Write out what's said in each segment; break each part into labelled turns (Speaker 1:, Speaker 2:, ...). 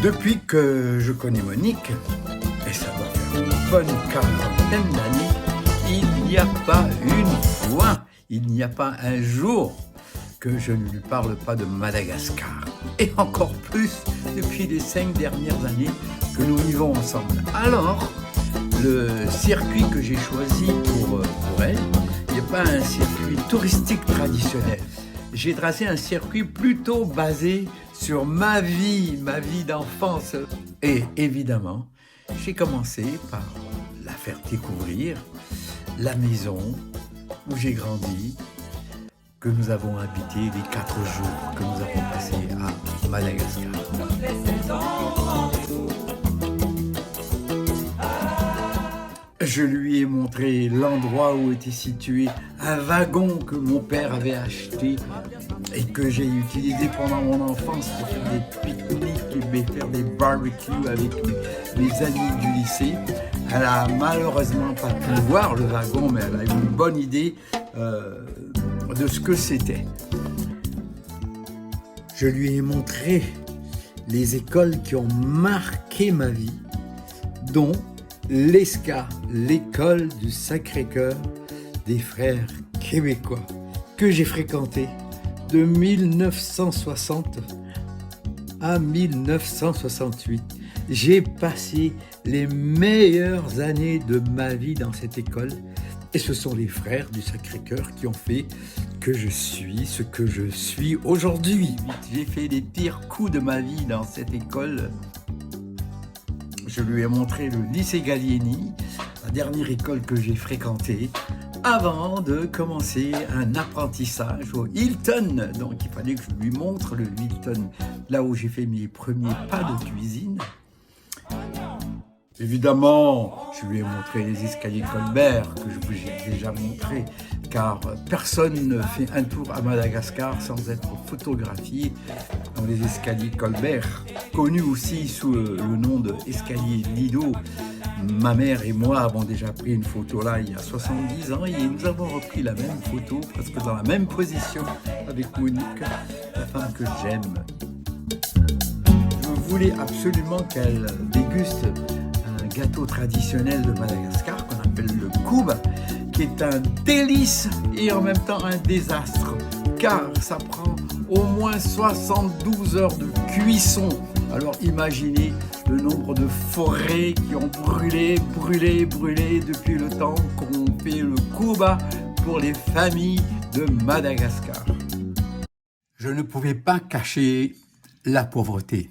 Speaker 1: Depuis que je connais Monique, et ça doit faire une bonne quarantaine d'années, il n'y a pas une fois, il n'y a pas un jour que je ne lui parle pas de Madagascar. Et encore plus depuis les 5 dernières années que nous vivons ensemble. Alors, le circuit que j'ai choisi pour elle n'est pas un circuit touristique traditionnel. J'ai tracé un circuit plutôt basé sur ma vie d'enfance. Et évidemment, j'ai commencé par la faire découvrir la maison où j'ai grandi, que nous avons habité les 4 jours que nous avons passés à Madagascar. Je lui ai montré l'endroit où était situé un wagon que mon père avait acheté et que j'ai utilisé pendant mon enfance pour faire des pique-niques et faire des barbecues avec mes amis du lycée. Elle a malheureusement pas pu voir le wagon, mais elle a eu une bonne idée de ce que c'était. Je lui ai montré les écoles qui ont marqué ma vie, dont l'ESCA, l'école du Sacré-Cœur des frères québécois, que j'ai fréquenté de 1960 à 1968. J'ai passé les meilleures années de ma vie dans cette école et ce sont les frères du Sacré-Cœur qui ont fait que je suis ce que je suis aujourd'hui. J'ai fait les pires coups de ma vie dans cette école. Je lui ai montré le lycée Gallieni, la dernière école que j'ai fréquentée, avant de commencer un apprentissage au Hilton. Donc il fallait que je lui montre le Hilton, là où j'ai fait mes premiers pas de cuisine. Évidemment, je lui ai montré les escaliers Colbert, que je vous ai déjà montré, car personne ne fait un tour à Madagascar sans être photographié dans les escaliers Colbert, connus aussi sous le nom de escalier Lido. Ma mère et moi avons déjà pris une photo là il y a 70 ans et nous avons repris la même photo, presque dans la même position avec Monique, la femme que j'aime. Je voulais absolument qu'elle déguste un gâteau traditionnel de Madagascar qu'on appelle le koub, qui est un délice et en même temps un désastre, car ça prend au moins 72 heures de cuisson. Alors imaginez le nombre de forêts qui ont brûlé depuis le temps qu'on fait le kouba pour les familles de Madagascar. Je ne pouvais pas cacher la pauvreté.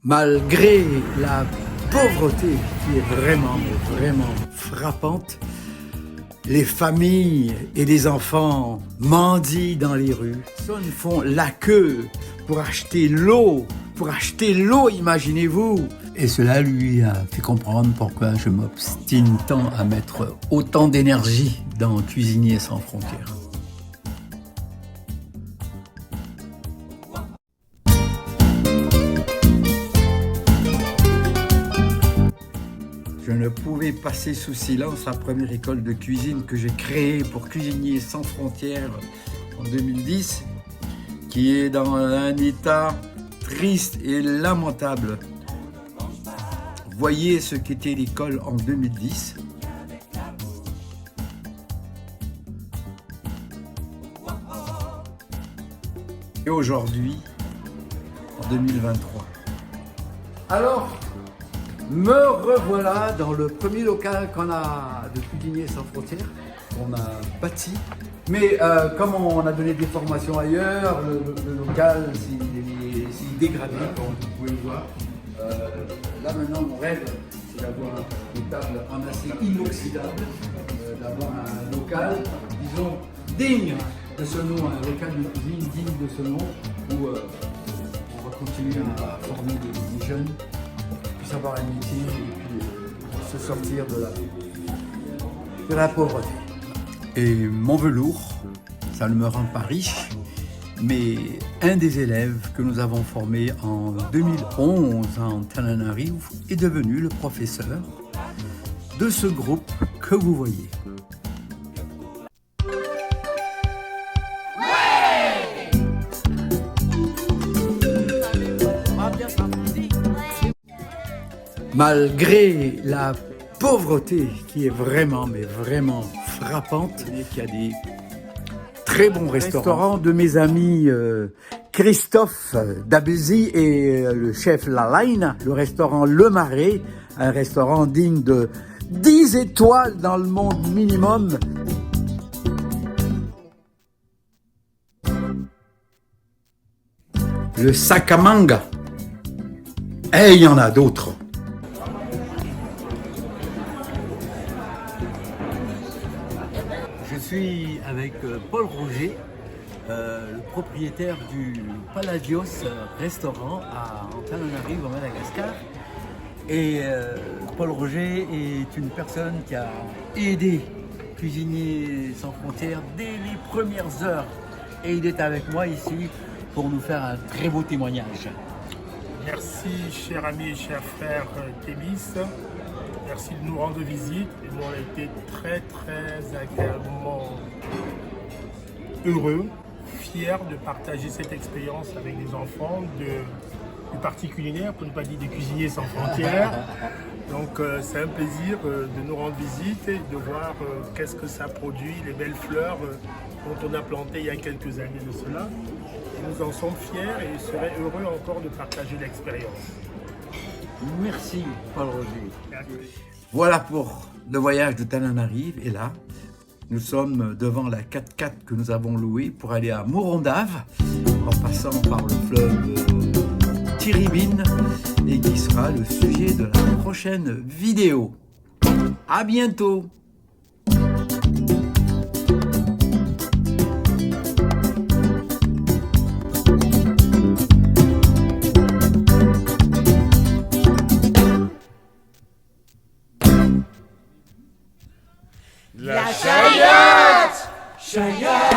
Speaker 1: Malgré la pauvreté qui est vraiment frappante, les familles et les enfants mendient dans les rues, font la queue pour acheter l'eau, imaginez-vous. Et cela lui a fait comprendre pourquoi je m'obstine tant à mettre autant d'énergie dans Cuisiniers sans frontières. Je ne pouvais passer sous silence la première école de cuisine que j'ai créée pour Cuisiniers sans frontières en 2010, qui est dans un état triste et lamentable. Voyez ce qu'était l'école en 2010. Et aujourd'hui, en 2023. Alors, me revoilà dans le premier local qu'on a de Cuisiniers sans frontières, qu'on a bâti. Mais comme on a donné des formations ailleurs, le local s'est dégradé, comme vous pouvez le voir. Là maintenant, mon rêve, c'est d'avoir des tables en acier inoxydable, d'avoir un local, disons, digne de ce nom, un local de cuisine digne de ce nom, où on va continuer à former des jeunes, puissent avoir un métier et puis se sortir de la pauvreté. Et mon velours, ça ne me rend pas riche, mais un des élèves que nous avons formé en 2011 à Antananarivo est devenu le professeur de ce groupe que vous voyez. Ouais! Malgré la pauvreté qui est vraiment, mais vraiment frappante, il y a des très bons restaurants de mes amis Christophe Dabuzy et le chef Lalaine, le restaurant Le Marais, un restaurant digne de 10 étoiles dans le monde minimum. Le Sakamanga. Et il y en a d'autres. Je suis avec Paul Roger, le propriétaire du Palladios restaurant à Antananarivo, au Madagascar. Et Paul Roger est une personne qui a aidé Cuisiniers sans frontières dès les premières heures. Et il est avec moi ici pour nous faire un très beau témoignage.
Speaker 2: Merci, cher ami et cher frère Thémis. Merci de nous rendre visite. Et nous, on a été très agréablement heureux, fiers de partager cette expérience avec des enfants du parti culinaire, pour ne pas dire des cuisiniers sans frontières. Donc c'est un plaisir de nous rendre visite et de voir qu'est-ce que ça produit, les belles fleurs dont on a planté il y a quelques années de cela. Et nous en sommes fiers et seraient heureux encore de partager l'expérience.
Speaker 1: Merci Paul Roger.
Speaker 2: Merci.
Speaker 1: Voilà pour le voyage de Tananarive. Et là, nous sommes devant la 4x4 que nous avons louée pour aller à Morondave, en passant par le fleuve Tiribine, et qui sera le sujet de la prochaine vidéo. À bientôt!
Speaker 3: La Chayotte! Chayotte!